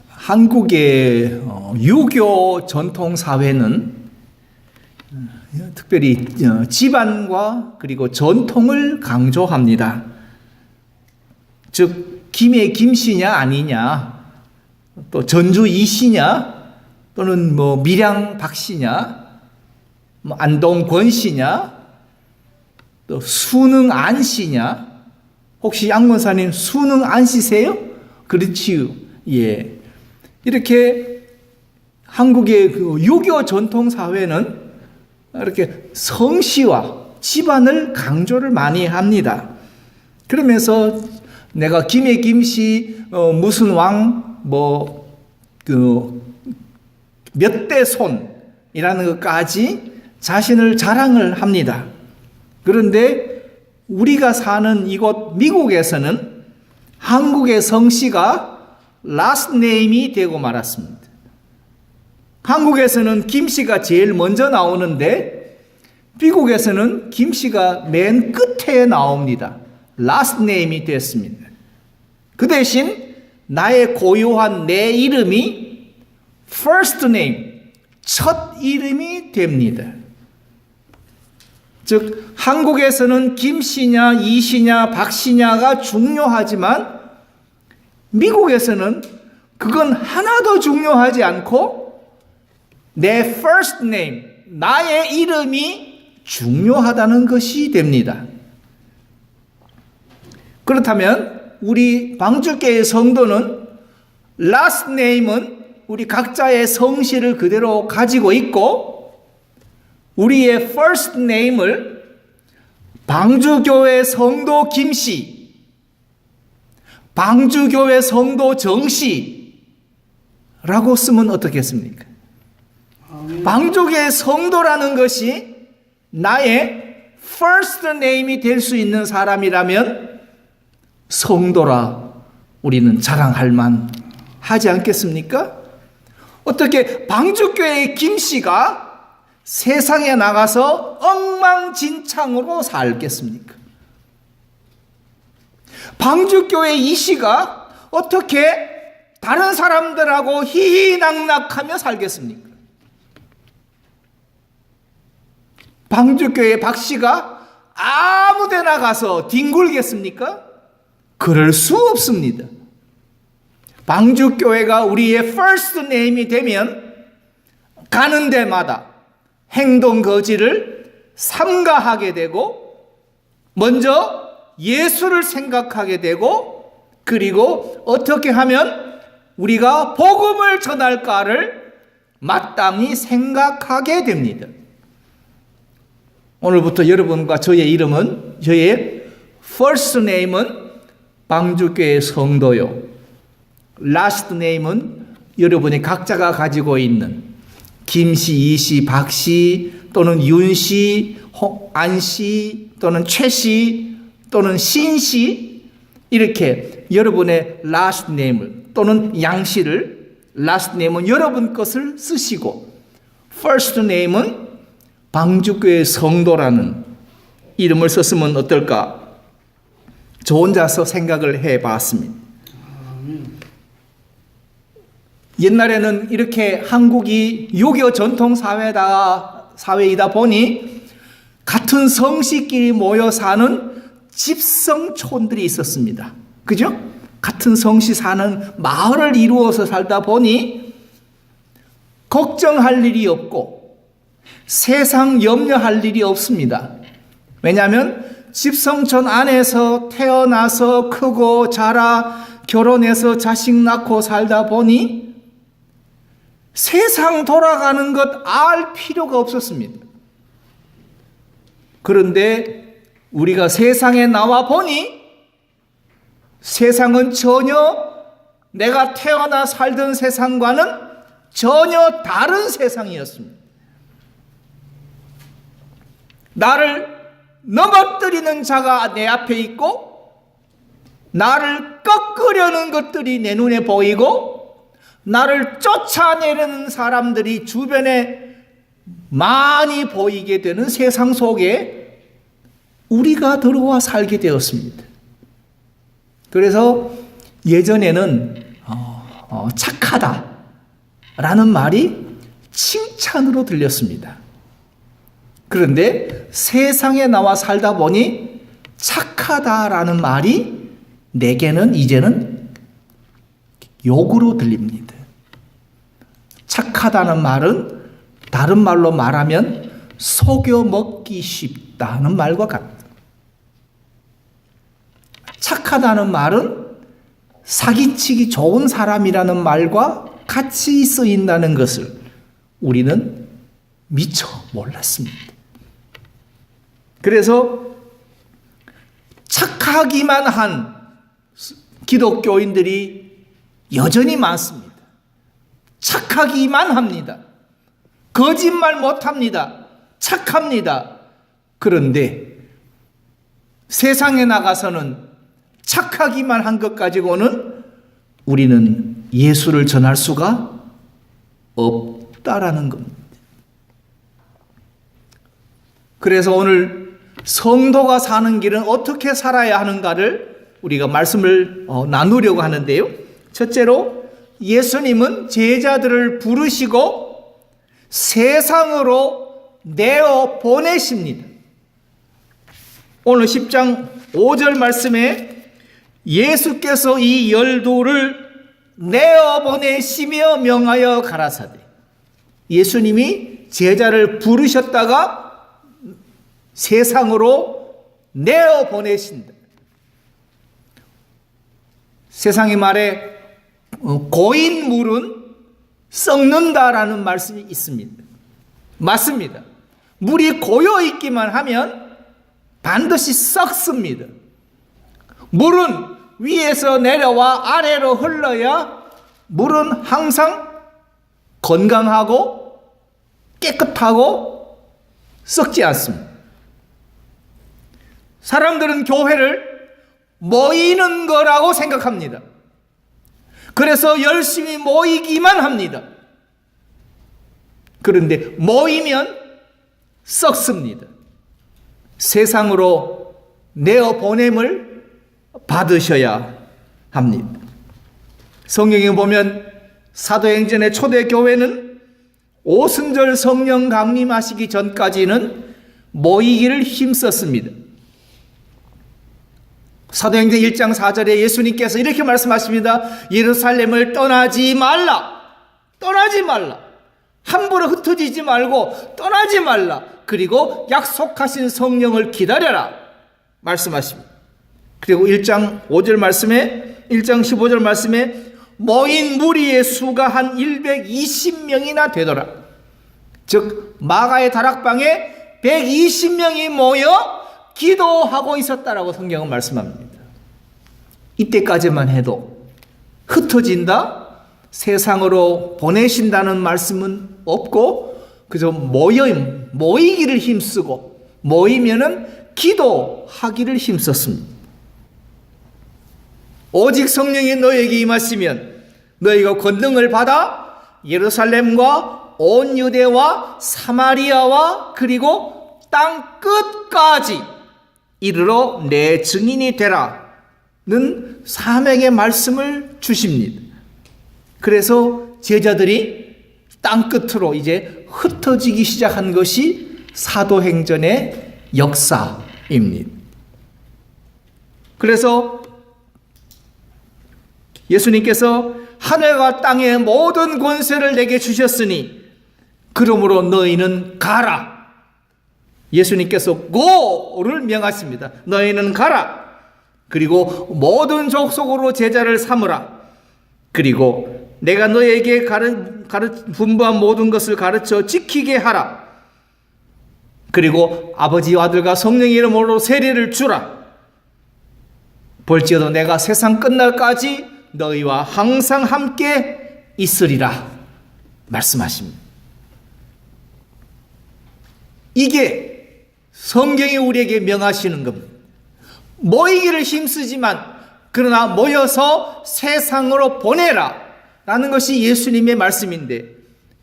한국의 유교 전통 사회는 특별히 집안과 그리고 전통을 강조합니다. 즉 김의 김씨냐 아니냐, 또 전주 이씨냐, 또는 밀양 박씨냐, 안동 권씨냐, 또 수능 안씨냐. 혹시 양 권사님 수능 안씨세요? 그렇지요. 예. 이렇게 한국의 유교 전통 사회는 이렇게 성씨와 집안을 강조를 많이 합니다. 그러면서 내가 김의 김씨, 무슨 왕, 몇 대 손이라는 것까지 자신을 자랑을 합니다. 그런데 우리가 사는 이곳 미국에서는 한국의 성씨가 last name이 되고 말았습니다. 한국에서는 김씨가 제일 먼저 나오는데 미국에서는 김씨가 맨 끝에 나옵니다. last name이 됐습니다. 그 대신 나의 고유한 내 이름이 first name, 첫 이름이 됩니다. 즉 한국에서는 김씨냐 이씨냐 박씨냐가 중요하지만 미국에서는 그건 하나도 중요하지 않고 내 first name, 나의 이름이 중요하다는 것이 됩니다. 그렇다면 우리 방주교회 성도는 last name은 우리 각자의 성씨를 그대로 가지고 있고 우리의 first name을 방주교회 성도 김씨, 방주교회 성도 정씨라고 쓰면 어떻겠습니까? 방주교회 성도라는 것이 나의 first name이 될 수 있는 사람이라면 성도라 우리는 자랑할 만 하지 않겠습니까? 어떻게 방주교회의 김씨가 세상에 나가서 엉망진창으로 살겠습니까? 방주교회 이씨가 어떻게 다른 사람들하고 희희낙낙하며 살겠습니까? 방주교회 박씨가 아무 데나 가서 뒹굴겠습니까? 그럴 수 없습니다. 방주교회가 우리의 first name이 되면 가는 데마다 행동 거지를 삼가하게 되고 먼저 예수를 생각하게 되고 그리고 어떻게 하면 우리가 복음을 전할까를 마땅히 생각하게 됩니다. 오늘부터 여러분과 저의 이름은 저의 first name은 방주교회 성도요. last name은 여러분이 각자가 가지고 있는 김씨, 이씨, 박씨 또는 윤씨, 안씨 또는 최씨 또는 신씨 이렇게 여러분의 last name을 또는 양씨를 last name은 여러분 것을 쓰시고 first name은 방주교회 성도라는 이름을 썼으면 어떨까? 저 혼자서 생각을 해봤습니다. 옛날에는 이렇게 한국이 유교 전통 사회이다 보니 같은 성씨끼리 모여 사는 집성촌들이 있었습니다. 그죠? 같은 성씨 사는 마을을 이루어서 살다 보니 걱정할 일이 없고 세상 염려할 일이 없습니다. 왜냐하면 집성촌 안에서 태어나서 크고 자라 결혼해서 자식 낳고 살다 보니 세상 돌아가는 것 알 필요가 없었습니다. 그런데 우리가 세상에 나와 보니 세상은 전혀 내가 태어나 살던 세상과는 전혀 다른 세상이었습니다. 나를 넘어뜨리는 자가 내 앞에 있고 나를 꺾으려는 것들이 내 눈에 보이고 나를 쫓아내려는 사람들이 주변에 많이 보이게 되는 세상 속에 우리가 들어와 살게 되었습니다. 그래서 예전에는 착하다라는 말이 칭찬으로 들렸습니다. 그런데 세상에 나와 살다 보니 착하다라는 말이 내게는 이제는 욕으로 들립니다. 착하다는 말은 다른 말로 말하면 속여 먹기 쉽다는 말과 같다. 착하다는 말은 사기치기 좋은 사람이라는 말과 같이 쓰인다는 것을 우리는 미처 몰랐습니다. 그래서 착하기만 한 기독교인들이 여전히 많습니다. 착하기만 합니다. 거짓말 못합니다. 착합니다. 그런데 세상에 나가서는 착하기만 한 것 가지고는 우리는 예수를 전할 수가 없다라는 겁니다. 그래서 오늘 성도가 사는 길은 어떻게 살아야 하는가를 우리가 말씀을 나누려고 하는데요. 첫째로 예수님은 제자들을 부르시고 세상으로 내어 보내십니다. 오늘 10장 5절 말씀에 예수께서 이 12를 내어 보내시며 명하여 가라사대. 예수님이 제자를 부르셨다가 세상으로 내어 보내신다. 세상의 말에 고인 물은 썩는다라는 말씀이 있습니다. 맞습니다. 물이 고여 있기만 하면 반드시 썩습니다. 물은 위에서 내려와 아래로 흘러야 물은 항상 건강하고 깨끗하고 썩지 않습니다. 사람들은 교회를 모이는 거라고 생각합니다. 그래서 열심히 모이기만 합니다. 그런데 모이면 썩습니다. 세상으로 내어 보냄을 받으셔야 합니다. 성경에 보면 사도행전의 초대교회는 오순절 성령 강림하시기 전까지는 모이기를 힘썼습니다. 사도행전 1장 4절에 예수님께서 이렇게 말씀하십니다. 예루살렘을 떠나지 말라. 떠나지 말라. 함부로 흩어지지 말고 떠나지 말라. 그리고 약속하신 성령을 기다려라. 말씀하십니다. 그리고 1장 5절 말씀에 1장 15절 말씀에 모인 무리의 수가 한 120명이나 되더라. 즉 마가의 다락방에 120명이 모여 기도하고 있었다라고 성경은 말씀합니다. 이때까지만 해도 흩어진다, 세상으로 보내신다는 말씀은 없고 그저 모이기를 힘쓰고 모이면은 기도하기를 힘썼습니다. 오직 성령이 너에게 임하시면 너희가 권능을 받아 예루살렘과 온 유대와 사마리아와 그리고 땅 끝까지 이르러 내 증인이 되라는 사명의 말씀을 주십니다. 그래서 제자들이 땅 끝으로 이제 흩어지기 시작한 것이 사도행전의 역사입니다. 그래서 예수님께서 하늘과 땅의 모든 권세를 내게 주셨으니 그러므로 너희는 가라. 예수님께서 고를 명하십니다. 너희는 가라. 그리고 모든 족속으로 제자를 삼으라. 그리고 내가 너에게 분부한 모든 것을 가르쳐 지키게 하라. 그리고 아버지와 아들과 성령의 이름으로 세례를 주라. 볼지어도 내가 세상 끝날까지 너희와 항상 함께 있으리라 말씀하십니다. 이게 성경이 우리에게 명하시는 겁니다. 모이기를 힘쓰지만 그러나 모여서 세상으로 보내라 라는 것이 예수님의 말씀인데,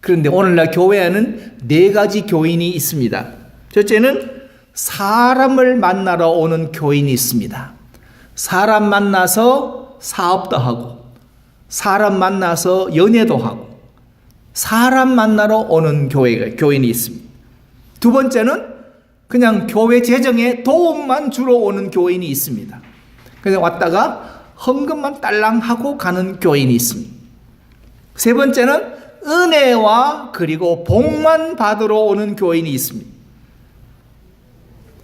그런데 오늘날 교회에는 4가지 교인이 있습니다. 첫째는 사람을 만나러 오는 교인이 있습니다. 사람 만나서 사업도 하고, 사람 만나서 연애도 하고 사람 만나러 오는 교인이 있습니다. 두 번째는 그냥 교회 재정에 도움만 주러 오는 교인이 있습니다. 그냥 왔다가 헌금만 딸랑하고 가는 교인이 있습니다. 세 번째는 은혜와 그리고 복만 받으러 오는 교인이 있습니다.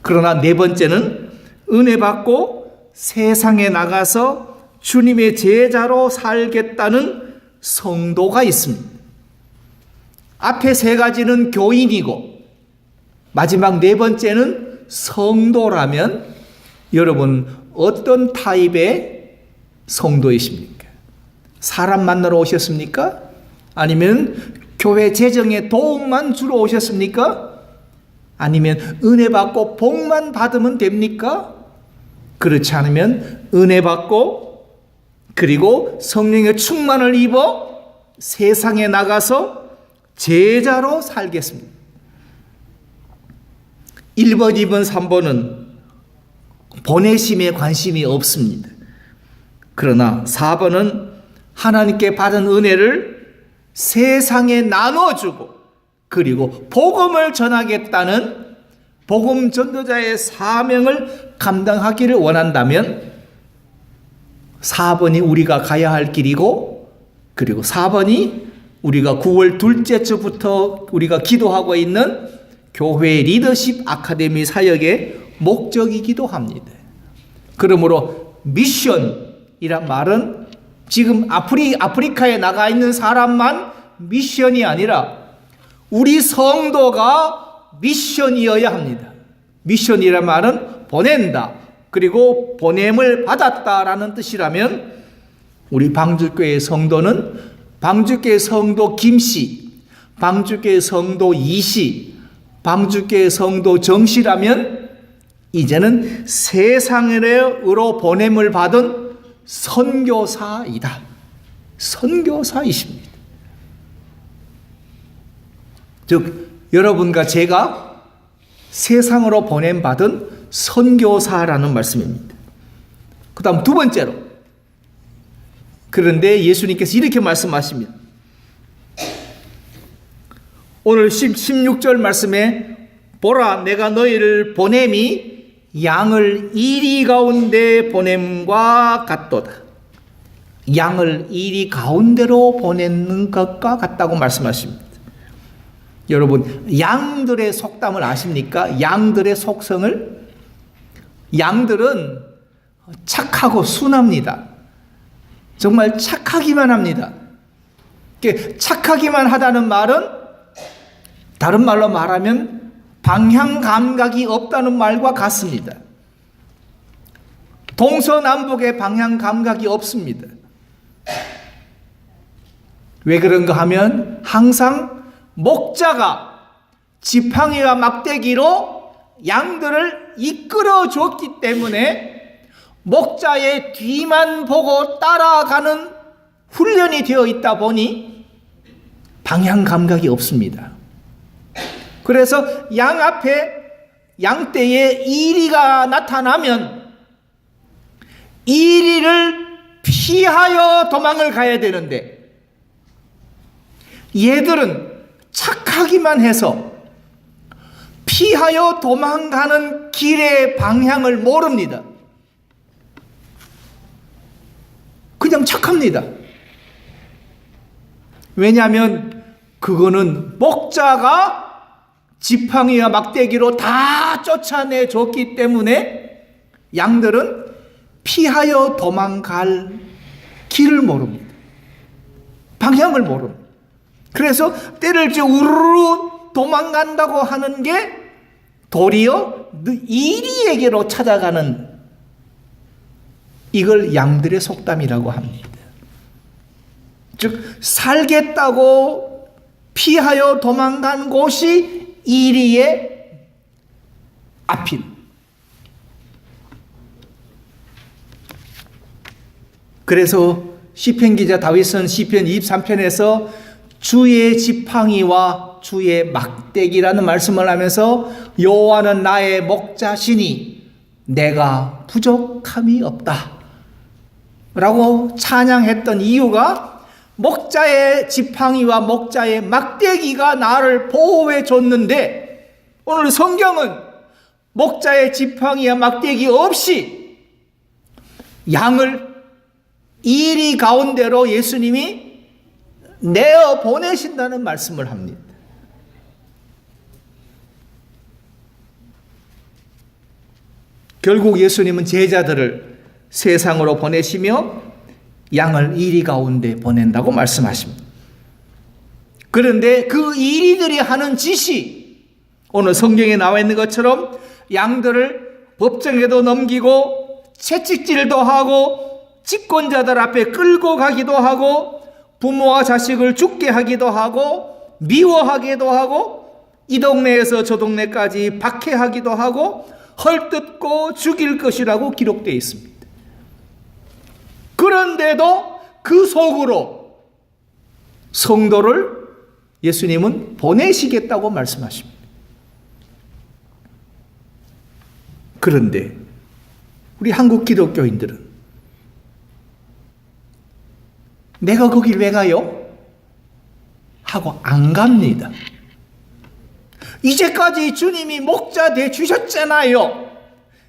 그러나 네 번째는 은혜 받고 세상에 나가서 주님의 제자로 살겠다는 성도가 있습니다. 앞에 세 가지는 교인이고 마지막 네 번째는 성도라면 여러분 어떤 타입의 성도이십니까? 사람 만나러 오셨습니까? 아니면 교회 재정에 도움만 주러 오셨습니까? 아니면 은혜 받고 복만 받으면 됩니까? 그렇지 않으면 은혜 받고 그리고 성령의 충만을 입어 세상에 나가서 제자로 살겠습니다. 1번, 2번, 3번은 보내심에 관심이 없습니다. 그러나 4번은 하나님께 받은 은혜를 세상에 나눠주고 그리고 복음을 전하겠다는 복음 전도자의 사명을 감당하기를 원한다면 4번이 우리가 가야 할 길이고 그리고 4번이 우리가 9월 둘째 주부터 우리가 기도하고 있는 교회 리더십 아카데미 사역의 목적이기도 합니다. 그러므로 미션이란 말은 지금 아프리카에 나가 있는 사람만 미션이 아니라 우리 성도가 미션이어야 합니다. 미션이란 말은 보낸다. 그리고 보냄을 받았다라는 뜻이라면 우리 방주교회 성도는 방주교회 성도 김씨, 방주교회 성도 이씨, 방주교회 성도 정씨라면 이제는 세상으로 보냄을 받은 선교사이다. 선교사이십니다. 즉 여러분과 제가 세상으로 보냄받은 선교사라는 말씀입니다. 그 다음 두 번째로 그런데 예수님께서 이렇게 말씀하십니다. 오늘 16절 말씀에 보라 내가 너희를 보냄이 양을 이리 가운데 보냄과 같도다. 양을 이리 가운데로 보내는 것과 같다고 말씀하십니다. 여러분 양들의 속담을 아십니까? 양들의 속성을? 양들은 착하고 순합니다. 정말 착하기만 합니다. 착하기만 하다는 말은 다른 말로 말하면 방향 감각이 없다는 말과 같습니다. 동서남북의 방향 감각이 없습니다. 왜 그런가 하면 항상 목자가 지팡이와 막대기로 양들을 이끌어 줬기 때문에 목자의 뒤만 보고 따라가는 훈련이 되어 있다 보니 방향 감각이 없습니다. 그래서 양 앞에 양떼에 이리가 나타나면 이리를 피하여 도망을 가야 되는데 얘들은 착하기만 해서 피하여 도망가는 길의 방향을 모릅니다. 그냥 착합니다. 왜냐하면 그거는 목자가 지팡이와 막대기로 다 쫓아내 줬기 때문에 양들은 피하여 도망갈 길을 모릅니다. 방향을 모릅니다. 그래서 때를 지어 우르르 도망간다고 하는 게 도리어 이리에게로 찾아가는 이걸 양들의 속담이라고 합니다. 즉 살겠다고 피하여 도망간 곳이 이리의 앞인. 그래서 시편 기자 다윗은 시편 23편에서 주의 지팡이와 주의 막대기라는 말씀을 하면서 여호와는 나의 목자시니 내가 부족함이 없다. 라고 찬양했던 이유가 목자의 지팡이와 목자의 막대기가 나를 보호해 줬는데, 오늘 성경은 목자의 지팡이와 막대기 없이 양을 이리 가운데로 예수님이 내어 보내신다는 말씀을 합니다. 결국 예수님은 제자들을 세상으로 보내시며 양을 이리 가운데 보낸다고 말씀하십니다. 그런데 그 이리들이 하는 짓이 오늘 성경에 나와 있는 것처럼 양들을 법정에도 넘기고 채찍질도 하고 집권자들 앞에 끌고 가기도 하고 부모와 자식을 죽게 하기도 하고 미워하기도 하고 이 동네에서 저 동네까지 박해하기도 하고 헐뜯고 죽일 것이라고 기록되어 있습니다. 그런데도 그 속으로 성도를 예수님은 보내시겠다고 말씀하십니다. 그런데 우리 한국 기독교인들은 내가 거길 왜 가요? 하고 안 갑니다. 이제까지 주님이 목자 되어 주셨잖아요.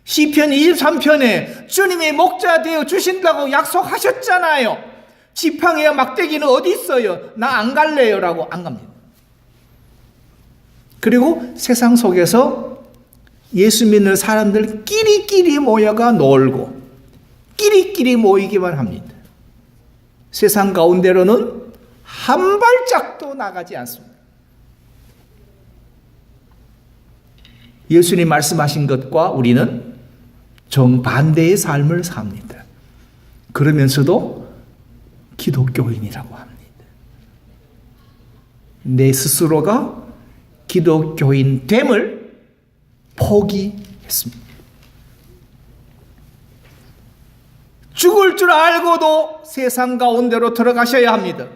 시편 23편에 주님이 목자 되어 주신다고 약속하셨잖아요. 지팡이와 막대기는 어디 있어요? 나 안 갈래요 라고 안 갑니다. 그리고 세상 속에서 예수 믿는 사람들 끼리끼리 모여가 놀고 끼리끼리 모이기만 합니다. 세상 가운데로는 한 발짝도 나가지 않습니다. 예수님 말씀하신 것과 우리는 정반대의 삶을 삽니다. 그러면서도 기독교인이라고 합니다. 내 스스로가 기독교인 됨을 포기했습니다. 죽을 줄 알고도 세상 가운데로 들어가셔야 합니다.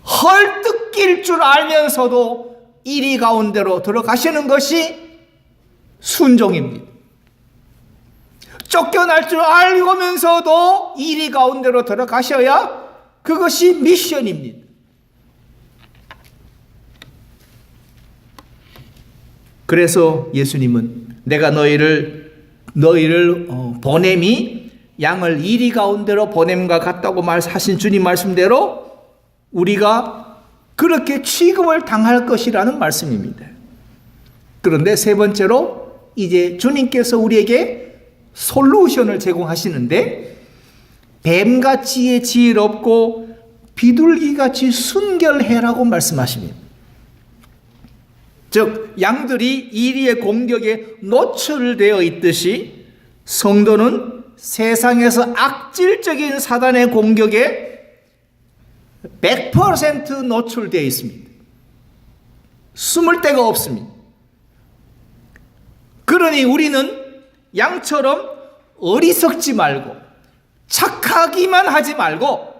헐뜯길 줄 알면서도 이리 가운데로 들어가시는 것이 순종입니다. 쫓겨날 줄 알고면서도 이리 가운데로 들어가셔야 그것이 미션입니다. 그래서 예수님은 내가 너희를 보냄이 양을 이리 가운데로 보냄과 같다고 말하신 주님 말씀대로 우리가 그렇게 취급을 당할 것이라는 말씀입니다. 그런데 세 번째로 이제 주님께서 우리에게 솔루션을 제공하시는데 뱀같이 지혜롭고 비둘기같이 순결해라고 말씀하십니다. 즉 양들이 이리의 공격에 노출되어 있듯이 성도는 세상에서 악질적인 사단의 공격에 100% 노출되어 있습니다. 숨을 데가 없습니다. 그러니 우리는 양처럼 어리석지 말고 착하기만 하지 말고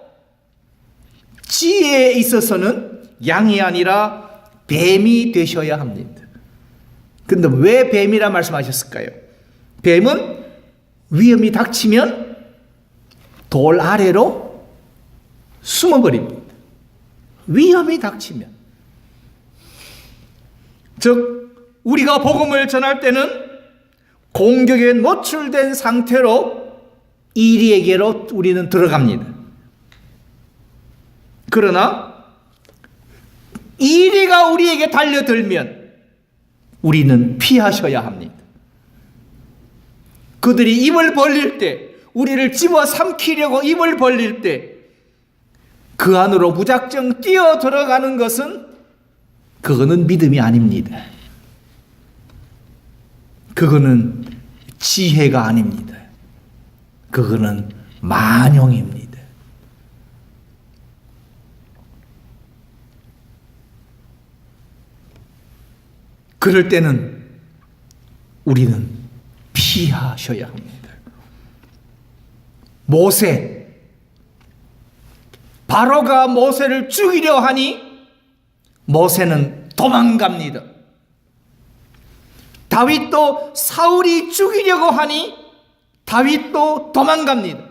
지혜에 있어서는 양이 아니라 뱀이 되셔야 합니다. 그런데 왜 뱀이라 말씀하셨을까요? 뱀은 위험이 닥치면 돌 아래로 숨어버립니다. 위험이 닥치면. 즉 우리가 복음을 전할 때는 공격에 노출된 상태로 이리에게로 우리는 들어갑니다. 그러나 이리가 우리에게 달려들면 우리는 피하셔야 합니다. 그들이 입을 벌릴 때, 우리를 집어삼키려고 입을 벌릴 때 그 안으로 무작정 뛰어 들어가는 것은 그거는 믿음이 아닙니다. 그거는 지혜가 아닙니다. 그거는 만용입니다. 그럴 때는 우리는 피하셔야 합니다. 모세, 바로가 모세를 죽이려 하니 모세는 도망갑니다. 다윗도 사울이 죽이려고 하니 다윗도 도망갑니다.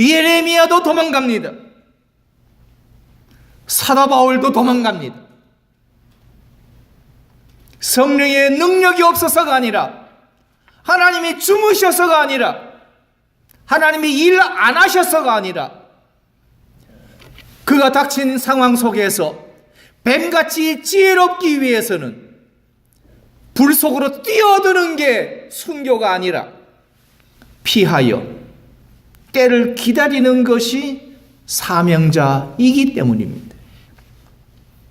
예레미야도 도망갑니다. 사도 바울도 도망갑니다. 성령의 능력이 없어서가 아니라, 하나님이 주무셔서가 아니라, 하나님이 일 안 하셔서가 아니라, 그가 닥친 상황 속에서 뱀같이 지혜롭기 위해서는 불 속으로 뛰어드는 게 순교가 아니라 피하여 때를 기다리는 것이 사명자이기 때문입니다.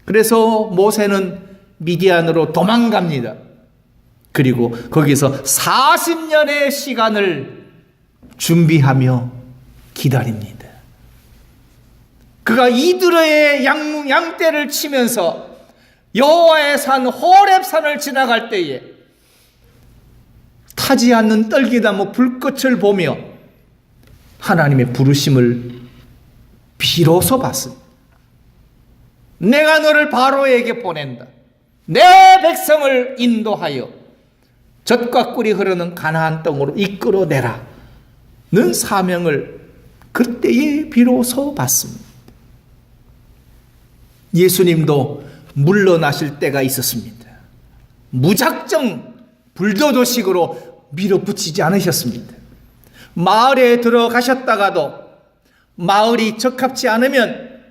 그래서 모세는 미디안으로 도망갑니다. 그리고 거기서 40년의 시간을 준비하며 기다립니다. 그가 이드로의 양떼를 치면서 여호와의 산 호렙산을 지나갈 때에 타지 않는 떨기나무 불꽃을 보며 하나님의 부르심을 비로소 봤습니다. 내가 너를 바로에게 보낸다. 내 백성을 인도하여 젖과 꿀이 흐르는 가나안 땅으로 이끌어내라. 는 사명을 그때에 비로소 받습니다. 예수님도 물러나실 때가 있었습니다. 무작정 불도저식으로 밀어붙이지 않으셨습니다. 마을에 들어가셨다가도 마을이 적합지 않으면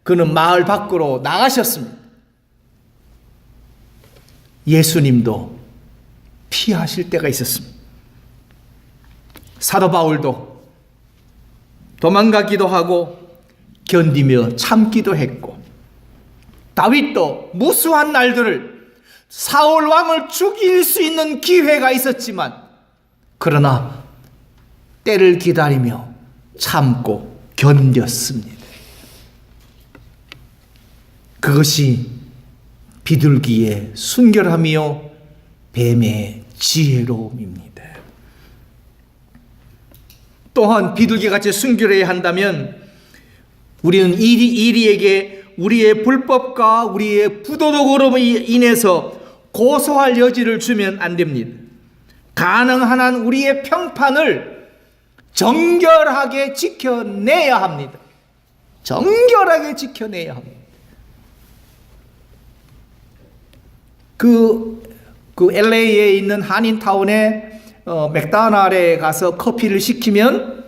그는 마을 밖으로 나가셨습니다. 예수님도 피하실 때가 있었습니다. 사도 바울도 도망가기도 하고 견디며 참기도 했고, 다윗도 무수한 날들을 사울 왕을 죽일 수 있는 기회가 있었지만, 그러나 때를 기다리며 참고 견뎠습니다. 그것이 비둘기의 순결함이요 뱀의 지혜로움입니다. 또한 비둘기같이 순결해야 한다면 우리는 이리에게 우리의 불법과 우리의 부도덕으로 인해서 고소할 여지를 주면 안 됩니다. 가능한 한 우리의 평판을 정결하게 지켜내야 합니다. 정결하게 지켜내야 합니다. 그 LA에 있는 한인타운에 맥도날드에 가서 커피를 시키면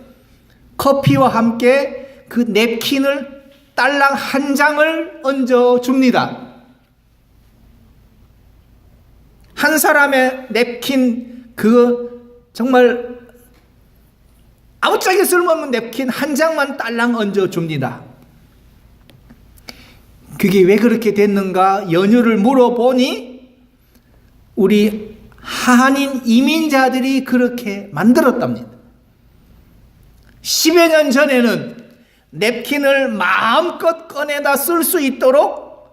커피와 함께 그 냅킨을 딸랑 한 장을 얹어 줍니다. 한 사람의 냅킨, 그 정말 아무짝에 쓸모없는 냅킨 한 장만 딸랑 얹어 줍니다. 그게 왜 그렇게 됐는가 연유를 물어보니 우리 한인 이민자들이 그렇게 만들었답니다. 10여 년 전에는 냅킨을 마음껏 꺼내다 쓸 수 있도록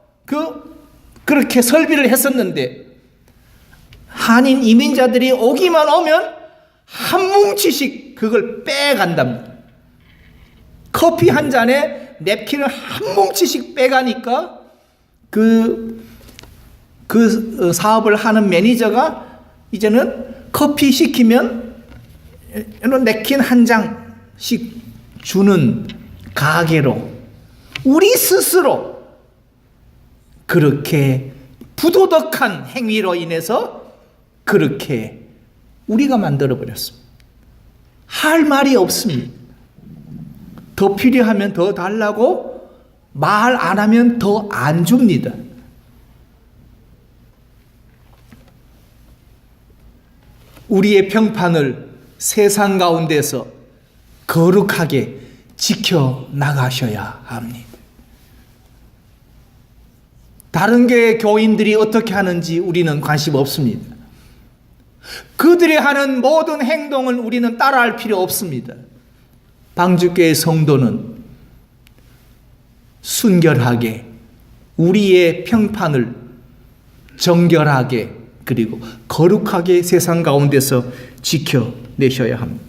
그렇게 설비를 했었는데, 한인 이민자들이 오기만 오면 한 뭉치씩 그걸 빼간답니다. 커피 한 잔에 냅킨을 한 뭉치씩 빼가니까 그 사업을 하는 매니저가 이제는 커피 시키면 냅킨 한 장씩 주는 가게로, 우리 스스로 그렇게 부도덕한 행위로 인해서 그렇게 우리가 만들어버렸습니다. 할 말이 없습니다. 더 필요하면 더 달라고, 말 안 하면 더 안 줍니다. 우리의 평판을 세상 가운데서 거룩하게 지켜나가셔야 합니다. 다른 교회 교인들이 어떻게 하는지 우리는 관심 없습니다. 그들이 하는 모든 행동을 우리는 따라할 필요 없습니다. 방주교회 성도는 순결하게 우리의 평판을 정결하게 그리고 거룩하게 세상 가운데서 지켜내셔야 합니다.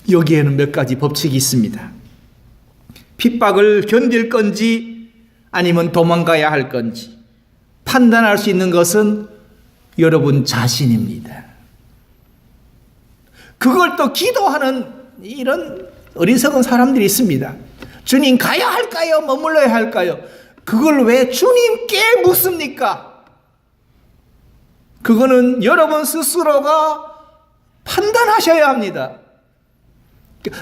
여기에는 몇 가지 법칙이 있습니다. 핍박을 견딜 건지 아니면 도망가야 할 건지 판단할 수 있는 것은 여러분 자신입니다. 그걸 또 기도하는 이런 어리석은 사람들이 있습니다. 주님 가야 할까요? 머물러야 할까요? 그걸 왜 주님께 묻습니까? 그거는 여러분 스스로가 판단하셔야 합니다.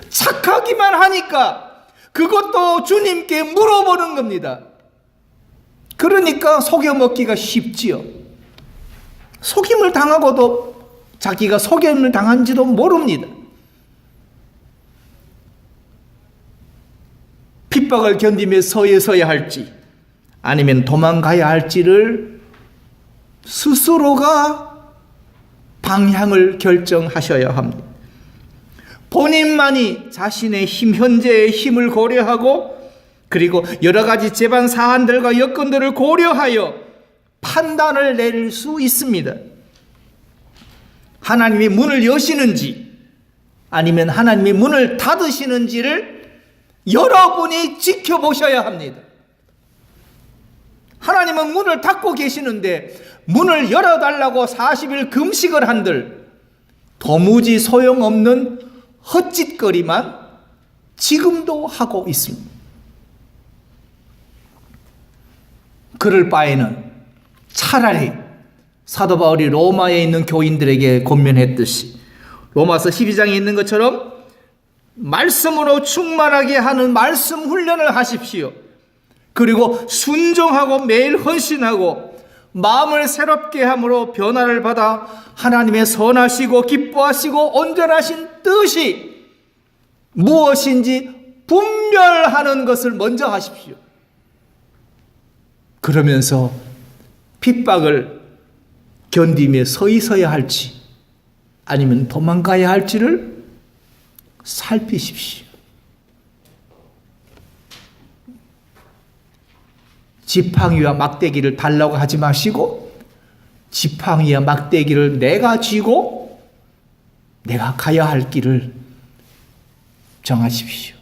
착하기만 하니까 그것도 주님께 물어보는 겁니다. 그러니까 속여먹기가 쉽지요. 속임을 당하고도 자기가 속임을 당한지도 모릅니다. 핍박을 견디며 서야 할지 아니면 도망가야 할지를 스스로가 방향을 결정하셔야 합니다. 본인만이 자신의 현재의 힘을 고려하고 그리고 여러 가지 재반 사안들과 여건들을 고려하여 판단을 내릴 수 있습니다. 하나님이 문을 여시는지 아니면 하나님이 문을 닫으시는지를 여러분이 지켜보셔야 합니다. 하나님은 문을 닫고 계시는데 문을 열어달라고 40일 금식을 한들 도무지 소용없는 헛짓거리만 지금도 하고 있습니다. 그럴 바에는 차라리 사도 바울이 로마에 있는 교인들에게 권면했듯이 로마서 12장에 있는 것처럼 말씀으로 충만하게 하는 말씀 훈련을 하십시오. 그리고 순종하고 매일 헌신하고 마음을 새롭게 함으로 변화를 받아 하나님의 선하시고 기뻐하시고 온전하신 뜻이 무엇인지 분별하는 것을 먼저 하십시오. 그러면서 핍박을 견디며 서야 할지 아니면 도망가야 할지를 살피십시오. 지팡이와 막대기를 달라고 하지 마시고 지팡이와 막대기를 내가 쥐고 내가 가야 할 길을 정하십시오.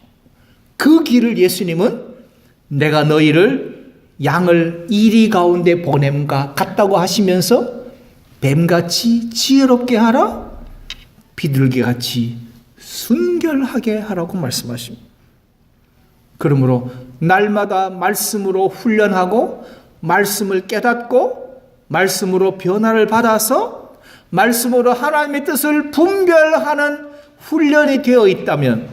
그 길을 예수님은 내가 너희를 양을 이리 가운데 보냄과 같다고 하시면서 뱀같이 지혜롭게 하라, 비둘기같이 순결하게 하라고 말씀하십니다. 그러므로 날마다 말씀으로 훈련하고 말씀을 깨닫고 말씀으로 변화를 받아서 말씀으로 하나님의 뜻을 분별하는 훈련이 되어 있다면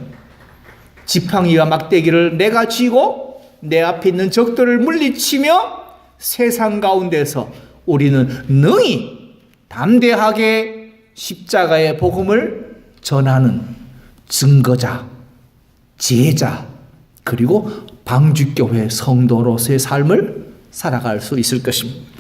지팡이와 막대기를 내가 쥐고 내 앞에 있는 적들을 물리치며 세상 가운데서 우리는 능히 담대하게 십자가의 복음을 전하는 증거자, 제자, 그리고 방주교회 성도로서의 삶을 살아갈 수 있을 것입니다.